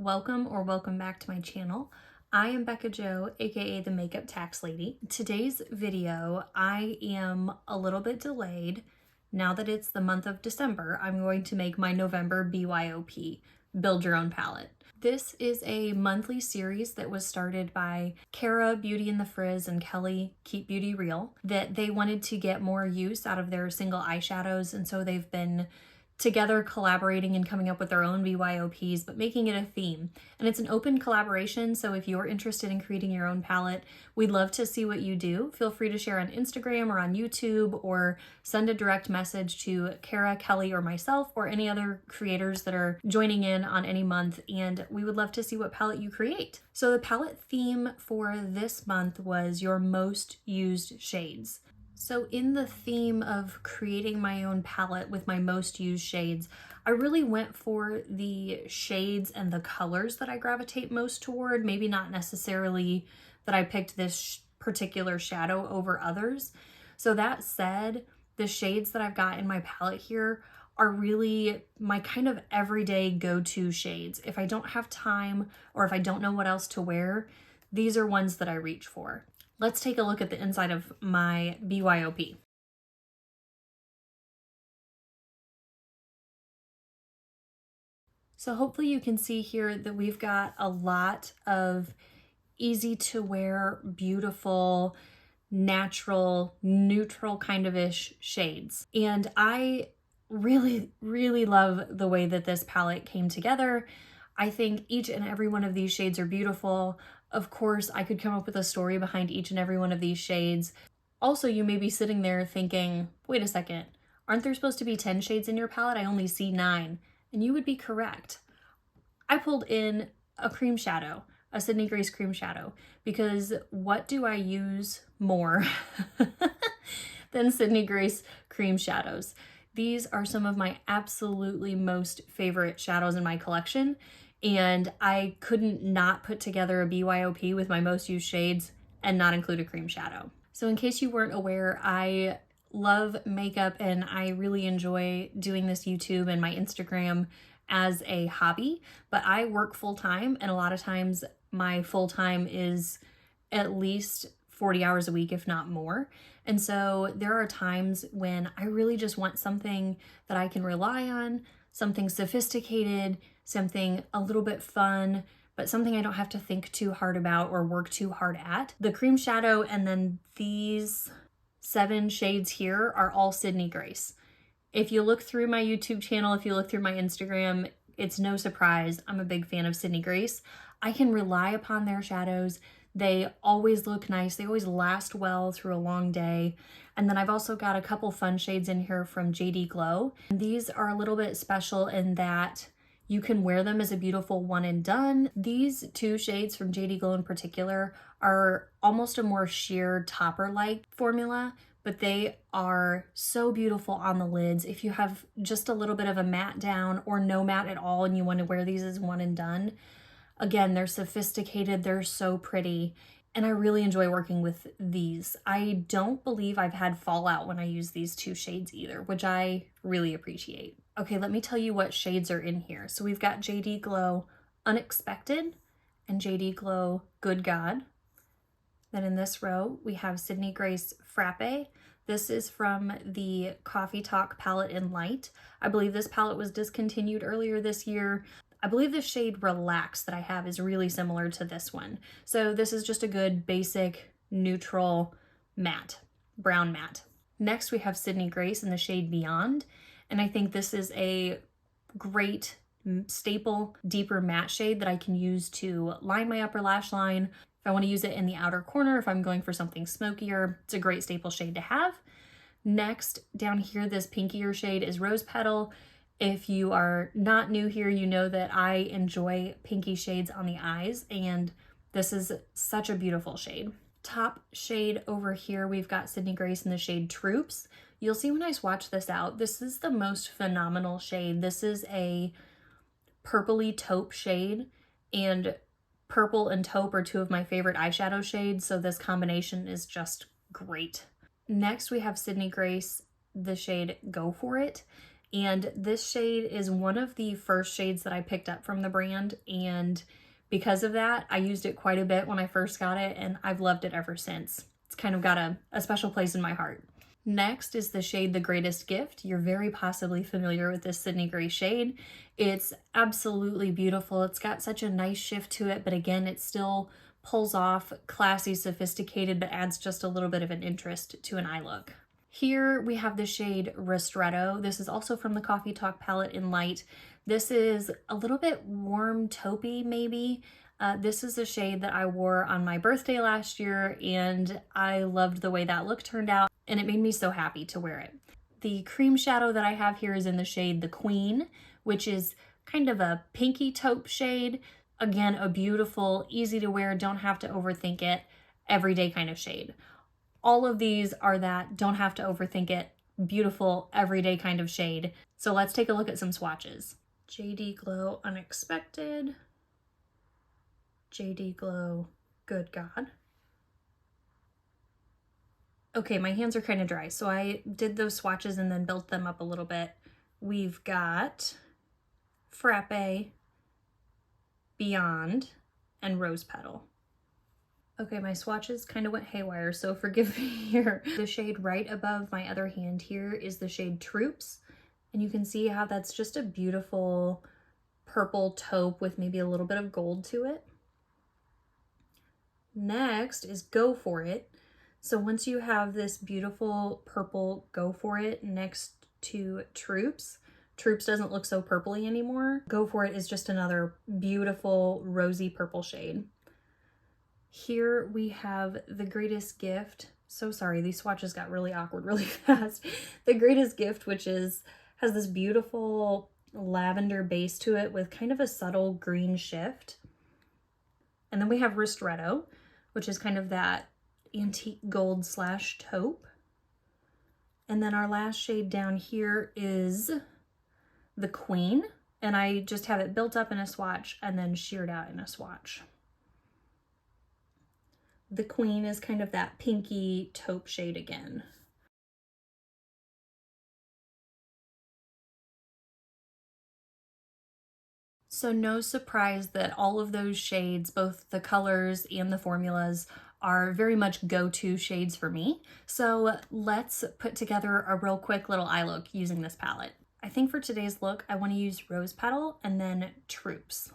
welcome back to my channel. I am Bekah Jo, aka the Makeup Tax Lady. Today's video, I am a little bit delayed. Now that it's the month of December, I'm going to make my November BYOP, Build Your Own Palette. This is a monthly series that was started by Kara, Beauty in the Frizz, and Kelly, Keep Beauty Real, that they wanted to get more use out of their single eyeshadows, and so they've been together collaborating and coming up with their own BYOPs, but making it a theme. And it's an open collaboration, so if you're interested in creating your own palette, we'd love to see what you do. Feel free to share on Instagram or on YouTube, or send a direct message to Kara, Kelly, or myself, or any other creators that are joining in on any month, and we would love to see what palette you create. So the palette theme for this month was your most used shades. So in the theme of creating my own palette with my most used shades, I really went for the shades and the colors that I gravitate most toward. Maybe not necessarily that I picked this particular shadow over others. So that said, the shades that I've got in my palette here are really my kind of everyday go-to shades. If I don't have time or if I don't know what else to wear, these are ones that I reach for. Let's take a look at the inside of my BYOP. So hopefully you can see here that we've got a lot of easy to wear, beautiful, natural, neutral kind of ish shades. And I really love the way that this palette came together. I think each and every one of these shades are beautiful. Of course, I could come up with a story behind each and every one of these shades. Also, you may be sitting there thinking, wait a second, aren't there supposed to be 10 shades in your palette? I only see 9. And you would be correct. I pulled in a cream shadow, a Sydney Grace cream shadow, because what do I use more than Sydney Grace cream shadows? These are some of my absolutely most favorite shadows in my collection, and I couldn't not put together a BYOP with my most used shades and not include a cream shadow. So in case you weren't aware, I love makeup and I really enjoy doing this YouTube and my Instagram as a hobby, but I work full-time, and a lot of times my full-time is at least 40 hours a week, if not more. And so there are times when I really just want something that I can rely on, something sophisticated, something a little bit fun, but something I don't have to think too hard about or work too hard at. The cream shadow and then these 7 shades here are all Sydney Grace. If you look through my YouTube channel, if you look through my Instagram, it's no surprise I'm a big fan of Sydney Grace. I can rely upon their shadows. They always look nice. They always last well through a long day. And then I've also got a couple fun shades in here from JD Glow. And these are a little bit special in that you can wear them as a beautiful one and done. These 2 shades from JD Glow in particular are almost a more sheer topper-like formula, but they are so beautiful on the lids. If you have just a little bit of a matte down or no matte at all and you want to wear these as one and done, again, they're sophisticated, they're so pretty, and I really enjoy working with these. I don't believe I've had fallout when I use these 2 shades either, which I really appreciate. Okay, let me tell you what shades are in here. So we've got JD Glow Unexpected and JD Glow Good God. Then in this row, we have Sydney Grace Frappe. This is from the Coffee Talk palette in Light. I believe this palette was discontinued earlier this year. I believe the shade Relax that I have is really similar to this one. So this is just a good basic neutral matte, brown matte. Next we have Sydney Grace in the shade Beyond. And I think this is a great staple, deeper matte shade that I can use to line my upper lash line. If I want to use it in the outer corner, if I'm going for something smokier, it's a great staple shade to have. Next, down here, this pinkier shade is Rose Petal. If you are not new here, you know that I enjoy pinky shades on the eyes, and this is such a beautiful shade. Top shade over here, we've got Sydney Grace in the shade Troops. You'll see when I swatch this out, this is the most phenomenal shade. This is a purpley taupe shade, and purple and taupe are 2 of my favorite eyeshadow shades, so this combination is just great. Next, we have Sydney Grace, the shade Go For It, And this shade is one of the first shades that I picked up from the brand, and because of that, I used it quite a bit when I first got it, and I've loved it ever since. It's kind of got a special place in my heart. Next is the shade The Greatest Gift. You're very possibly familiar with this Sydney Gray shade. It's absolutely beautiful. It's got such a nice shift to it, but again, it still pulls off classy, sophisticated, but adds just a little bit of an interest to an eye look. Here we have the shade Ristretto. This is also from the Coffee Talk palette in light. This is a little bit warm taupey maybe. This is a shade that I wore on my birthday last year, and I loved the way that look turned out, and it made me so happy to wear it. The cream shadow that I have here is in the shade The Queen, which is kind of a pinky taupe shade. Again, a beautiful, easy to wear, don't have to overthink it, everyday kind of shade. All of these are that don't have to overthink it, beautiful, everyday kind of shade. So let's take a look at some swatches. JD Glow Unexpected. JD Glow Good God. Okay, my hands are kind of dry, so I did those swatches and then built them up a little bit. We've got Frappe, Beyond, and Rose Petal. Okay, my swatches kind of went haywire, so forgive me here. The shade right above my other hand here is the shade Troops, and you can see how that's just a beautiful purple taupe with maybe a little bit of gold to it. Next is Go For It. So once you have this beautiful purple Go For It next to Troops, Troops doesn't look so purpley anymore. Go For It is just another beautiful rosy purple shade. Here we have The Greatest Gift. So sorry, these swatches got really awkward really fast. The Greatest Gift, which has this beautiful lavender base to it with kind of a subtle green shift. And then we have Ristretto, which is kind of that antique gold / taupe. And then our last shade down here is The Queen, and I just have it built up in a swatch and then sheared out in a swatch. The Queen is kind of that pinky taupe shade again. So no surprise that all of those shades, both the colors and the formulas, are very much go-to shades for me. So let's put together a real quick little eye look using this palette. I think for today's look, I want to use Rose Petal and then Troops.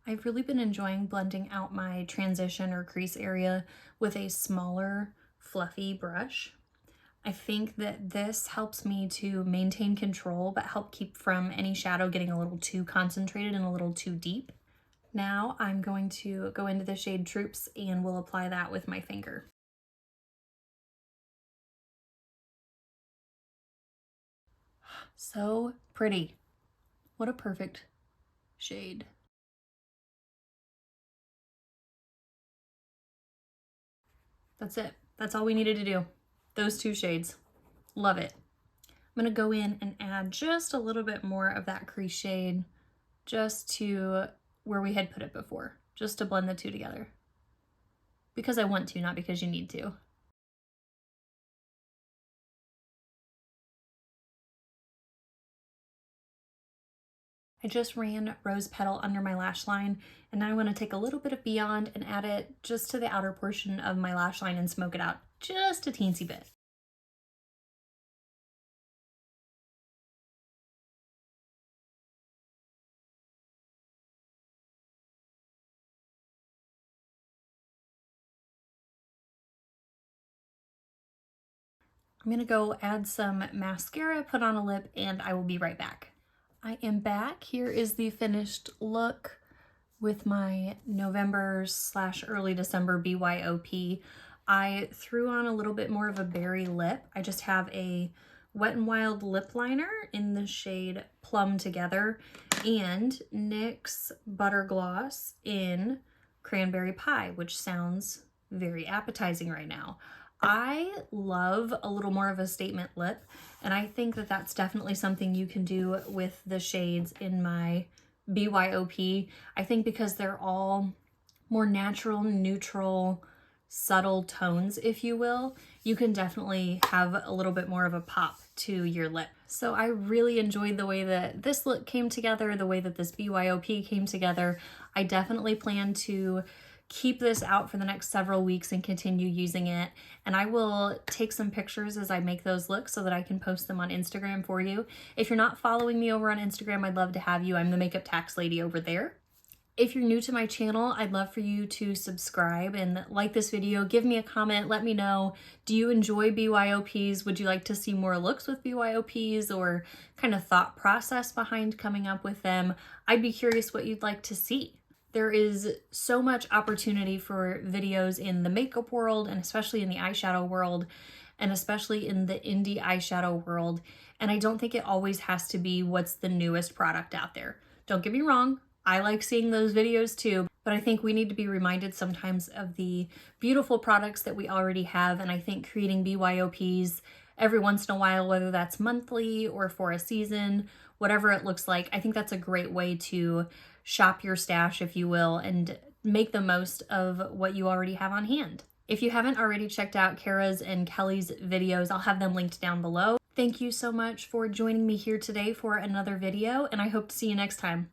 I've really been enjoying blending out my transition or crease area with a smaller, fluffy brush. I think that this helps me to maintain control, but help keep from any shadow getting a little too concentrated and a little too deep. Now I'm going to go into the shade Troops and we'll apply that with my finger. So pretty. What a perfect shade. That's it. That's all we needed to do. Those two shades. Love it. I'm going to go in and add just a little bit more of that crease shade just to where we had put it before, just to blend the two together. Because I want to, not because you need to. I just ran Rose Petal under my lash line, and now I want to take a little bit of Beyond and add it just to the outer portion of my lash line and smoke it out just a teensy bit. I'm gonna go add some mascara, put on a lip, and I will be right back. I am back. Here is the finished look with my November / early December BYOP. I threw on a little bit more of a berry lip. I just have a Wet n Wild lip liner in the shade Plum Together and NYX Butter Gloss in cranberry pie, which sounds very appetizing right now. I love a little more of a statement lip, and I think that that's definitely something you can do with the shades in my BYOP. I think because they're all more natural, neutral, subtle tones, if you will, you can definitely have a little bit more of a pop to your lip. So I really enjoyed the way that this look came together, the way that this BYOP came together. I definitely plan to keep this out for the next several weeks and continue using it. And I will take some pictures as I make those looks so that I can post them on Instagram for you. If you're not following me over on Instagram, I'd love to have you. I'm the Makeup Tax Lady over there. If you're new to my channel, I'd love for you to subscribe and like this video. Give me a comment. Let me know, do you enjoy BYOPs? Would you like to see more looks with BYOPs, or kind of thought process behind coming up with them? I'd be curious what you'd like to see. There is so much opportunity for videos in the makeup world, and especially in the eyeshadow world, and especially in the indie eyeshadow world. And I don't think it always has to be what's the newest product out there. Don't get me wrong, I like seeing those videos too, but I think we need to be reminded sometimes of the beautiful products that we already have. And I think creating BYOPs every once in a while, whether that's monthly or for a season, whatever it looks like, I think that's a great way to shop your stash, if you will, and make the most of what you already have on hand. If you haven't already checked out Kara's and Kelly's videos, I'll have them linked down below. Thank you so much for joining me here today for another video, and I hope to see you next time.